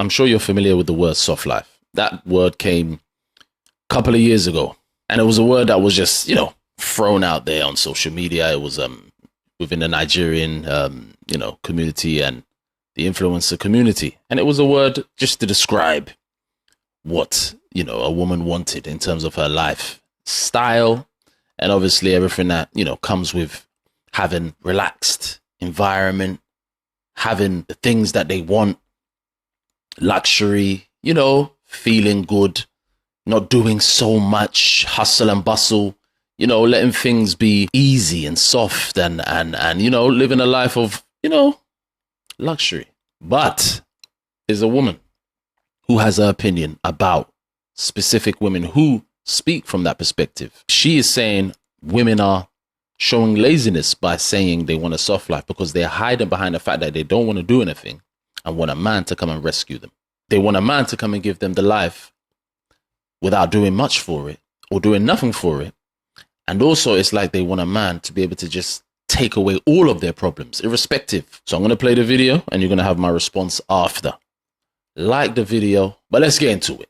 I'm sure you're familiar with the word soft life. That word came a couple of years ago, and it was a word that was just, thrown out there on social media. It was within the Nigerian, community and the influencer community, and it was a word just to describe what a woman wanted in terms of her lifestyle, and obviously everything that comes with having relaxed environment, having the things that they want, luxury, feeling good, not doing so much hustle and bustle, letting things be easy and soft and living a life of, luxury. But there's a woman who has her opinion about specific women who speak from that perspective. She is saying women are showing laziness by saying they want a soft life because they're hiding behind the fact that they don't want to do anything and want a man to come and rescue them. They want a man to come and give them the life without doing much for it or doing nothing for it. And also it's like they want a man to be able to just take away all of their problems, irrespective. So I'm going to play the video and you're going to have my response after. Like the video, but let's get into it.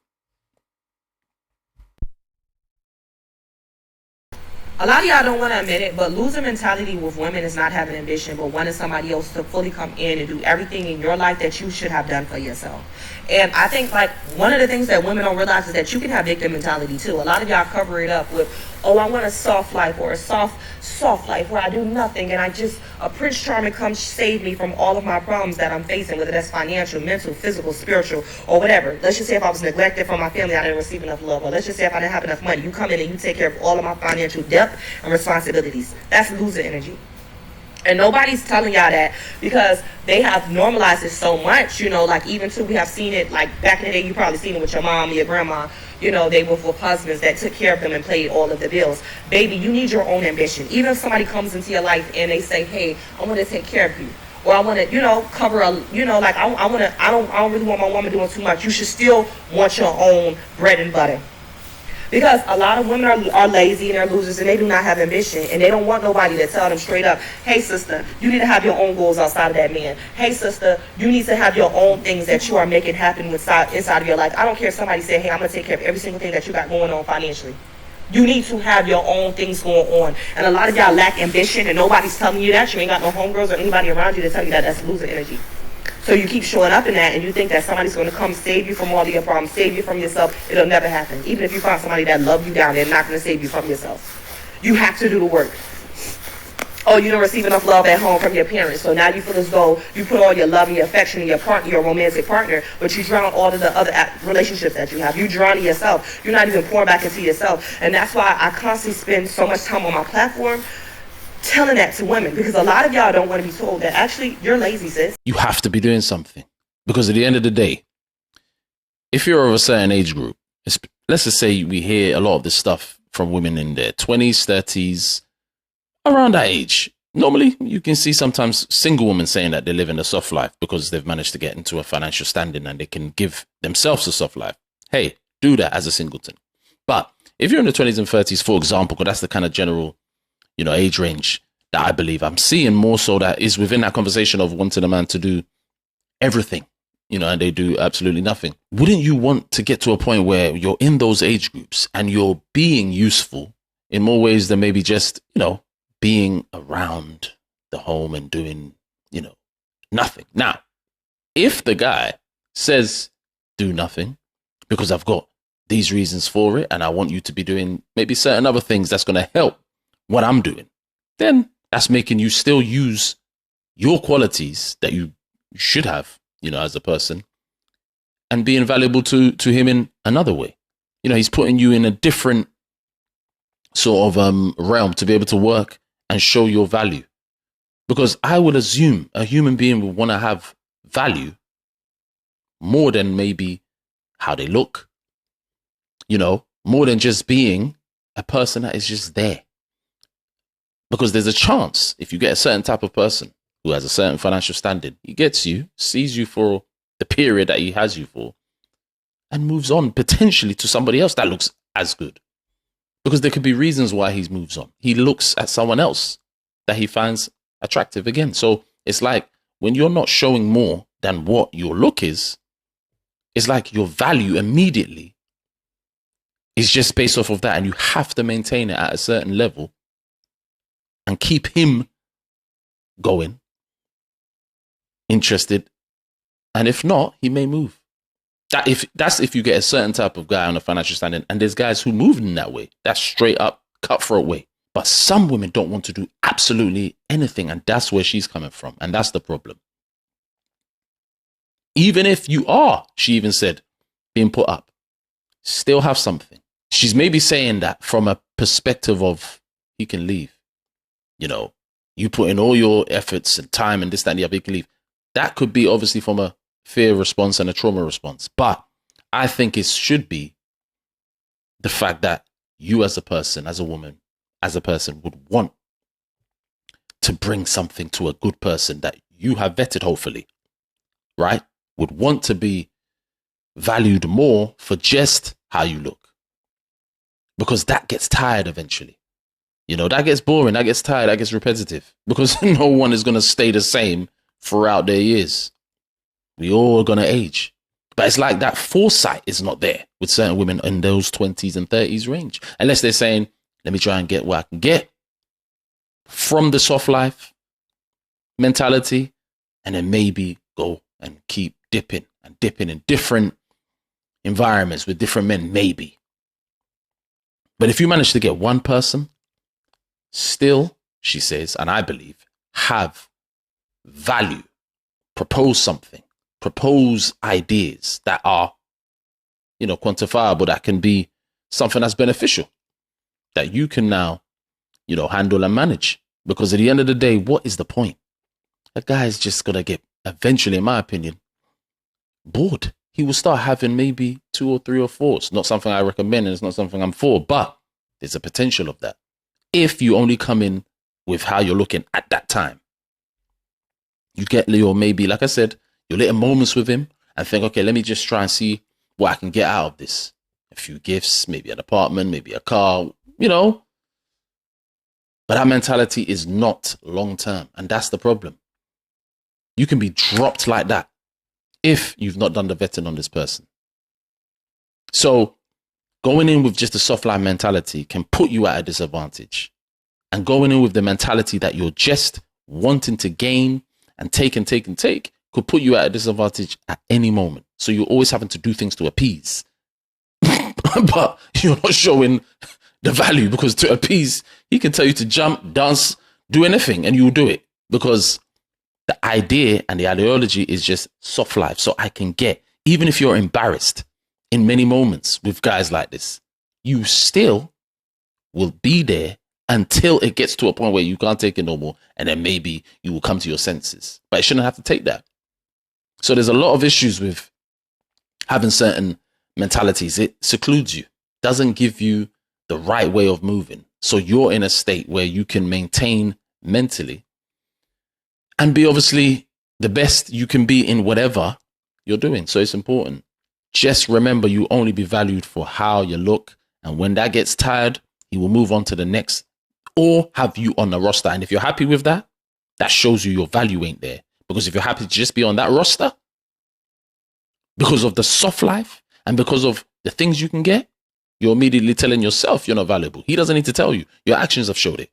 A lot of y'all don't want to admit it, but loser mentality with women is not having ambition, but wanting somebody else to fully come in and do everything in your life that you should have done for yourself. And I think like one of the things that women don't realize is that you can have victim mentality too. A lot of y'all cover it up with, oh, I want a soft life, or a soft life where I do nothing and a Prince Charming comes save me from all of my problems that I'm facing, whether that's financial, mental, physical, spiritual, or whatever. Let's just say if I was neglected from my family, I didn't receive enough love, or let's just say if I didn't have enough money, you come in and you take care of all of my financial debt and responsibilities. That's loser energy. And nobody's telling y'all that because they have normalized it so much, like even too, we have seen it like back in the day, you probably seen it with your mom, your grandma, they were with husbands that took care of them and paid all of the bills. Baby, you need your own ambition. Even if somebody comes into your life and they say, hey, I want to take care of you, or I want to, cover a, like I don't really want my woman doing too much. You should still want your own bread and butter. Because a lot of women are lazy and they're losers and they do not have ambition, and they don't want nobody to tell them straight up, hey sister, you need to have your own goals outside of that man. Hey sister, you need to have your own things that you are making happen inside of your life. I don't care if somebody say, hey, I'm going to take care of every single thing that you got going on financially. You need to have your own things going on. And a lot of y'all lack ambition and nobody's telling you that. You ain't got no homegirls or anybody around you to tell you that. That's loser energy. So you keep showing up in that and you think that somebody's going to come save you from all of your problems, save you from yourself. It'll never happen. Even if you find somebody that loves you down, they're not going to save you from yourself. You have to do the work. Oh, you don't receive enough love at home from your parents, so now you feel as though you put all your love and your affection in your partner, your romantic partner, but you drown all of the other relationships that you have. You drown in yourself. You're not even pouring back into yourself. And that's why I constantly spend so much time on my platform telling that to women, because a lot of y'all don't want to be told that actually you're lazy, sis. You have to be doing something, because at the end of the day, if you're of a certain age group, let's just say we hear a lot of this stuff from women in their 20s, 30s, around that age. Normally, you can see sometimes single women saying that they live in a soft life because they've managed to get into a financial standing and they can give themselves a soft life. Hey, do that as a singleton. But if you're in the 20s and 30s, for example, because that's the kind of general age range that I believe I'm seeing more so that is within that conversation of wanting a man to do everything, and they do absolutely nothing. Wouldn't you want to get to a point where you're in those age groups and you're being useful in more ways than maybe just, being around the home and doing, nothing? Now, if the guy says do nothing because I've got these reasons for it and I want you to be doing maybe certain other things that's going to help what I'm doing, then that's making you still use your qualities that you should have, as a person, and being valuable to him in another way. He's putting you in a different sort of realm to be able to work and show your value. Because I would assume a human being would want to have value more than maybe how they look, more than just being a person that is just there. Because there's a chance if you get a certain type of person who has a certain financial standing, he gets you, sees you for the period that he has you for, and moves on potentially to somebody else that looks as good. Because there could be reasons why he moves on. He looks at someone else that he finds attractive again. So it's like when you're not showing more than what your look is, It's like your value immediately is just based off of that, and you have to maintain it at a certain level and keep him going, interested. And if not, he may move. That's if you get a certain type of guy on a financial standing, and there's guys who move in that way. That's straight up cutthroat way. But some women don't want to do absolutely anything, and that's where she's coming from, and that's the problem. Even if you are, she even said, being put up, still have something. She's maybe saying that from a perspective of he can leave. You know, you put in all your efforts and time and this, that, and the other, he can leave. That could be obviously from a fear response and a trauma response. But I think it should be the fact that you as a person, as a woman, as a person would want to bring something to a good person that you have vetted, hopefully, right? Would want to be valued more for just how you look. Because that gets tired eventually. You know, that gets boring, that gets tired, that gets repetitive. Because no one is going to stay the same throughout their years. We all are going to age. But it's like that foresight is not there with certain women in those 20s and 30s range. Unless they're saying, let me try and get what I can get from the soft life mentality, and then maybe go and keep dipping in different environments with different men, maybe. But if you manage to get one person, still, she says, and I believe, have value, propose something, propose ideas that are, you know, quantifiable, that can be something that's beneficial, that you can now, you know, handle and manage. Because at the end of the day, what is the point? A guy is just going to get, eventually, in my opinion, bored. He will start having maybe 2 or 3 or 4. It's not something I recommend, and it's not something I'm for, but there's a potential of that. If you only come in with how you're looking at that time, you get your, maybe, like I said, your little moments with him and think, okay, let me just try and see what I can get out of this. A few gifts, maybe an apartment, maybe a car, you know. But that mentality is not long term. And that's the problem. You can be dropped like that if you've not done the vetting on this person. So going in with just a soft line mentality can put you at a disadvantage. And going in with the mentality that you're just wanting to gain and take could put you at a disadvantage at any moment. So you're always having to do things to appease. But you're not showing the value, because to appease, he can tell you to jump, dance, do anything, and you'll do it. Because the idea and the ideology is just soft life. So I can get, even if you're embarrassed in many moments with guys like this, you still will be there until it gets to a point where you can't take it no more. And then maybe you will come to your senses. But it shouldn't have to take that. So there's a lot of issues with having certain mentalities. It secludes you, doesn't give you the right way of moving. So you're in a state where you can maintain mentally and be obviously the best you can be in whatever you're doing. So it's important. Just remember, you only be valued for how you look. And when that gets tired, he will move on to the next or have you on the roster. And if you're happy with that, that shows you your value ain't there. Because if you're happy to just be on that roster because of the soft life and because of the things you can get, you're immediately telling yourself you're not valuable. He doesn't need to tell you. Your actions have showed it.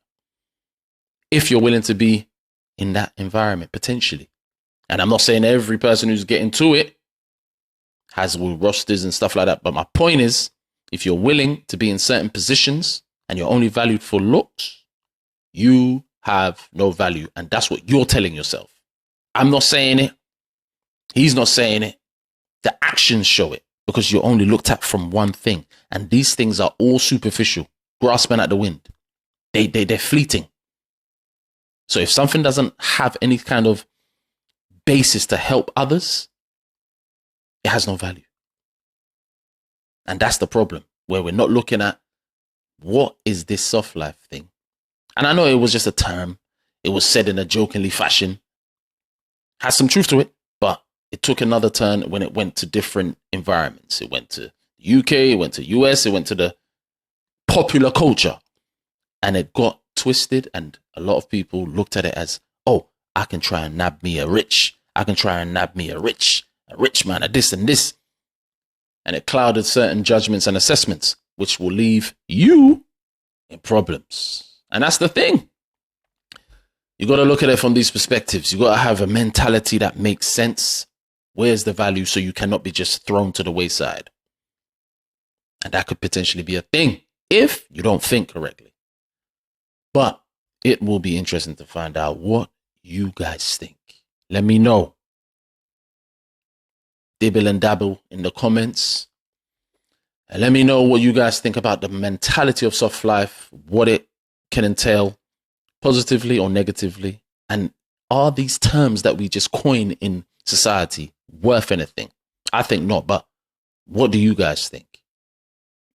If you're willing to be in that environment, potentially. And I'm not saying every person who's getting to it has rosters and stuff like that. But my point is, if you're willing to be in certain positions and you're only valued for looks, you have no value. And that's what you're telling yourself. I'm not saying it. He's not saying it. The actions show it, because you're only looked at from one thing. And these things are all superficial, grasping at the wind. They're fleeting. So if something doesn't have any kind of basis to help others, it has no value. And that's the problem, where we're not looking at what is this soft life thing. And I know it was just a term. It was said in a jokingly fashion. Has some truth to it, but it took another turn when it went to different environments. It went to the UK, it went to US, it went to the popular culture. And it got twisted, and a lot of people looked at it as, oh, I can try and nab me a rich. I can try and nab me a rich man, a this and this. and it clouded certain judgments and assessments, which will leave you in problems. And that's the thing. You got to look at it from these perspectives. You got to have a mentality that makes sense. Where's the value so you cannot be just thrown to the wayside? And that could potentially be a thing if you don't think correctly. But it will be interesting to find out what you guys think. Let me know. Dibble and dabble in the comments. And let me know what you guys think about the mentality of soft life, what it can entail, positively or negatively. And are these terms that we just coin in society worth anything? I think not, but what do you guys think?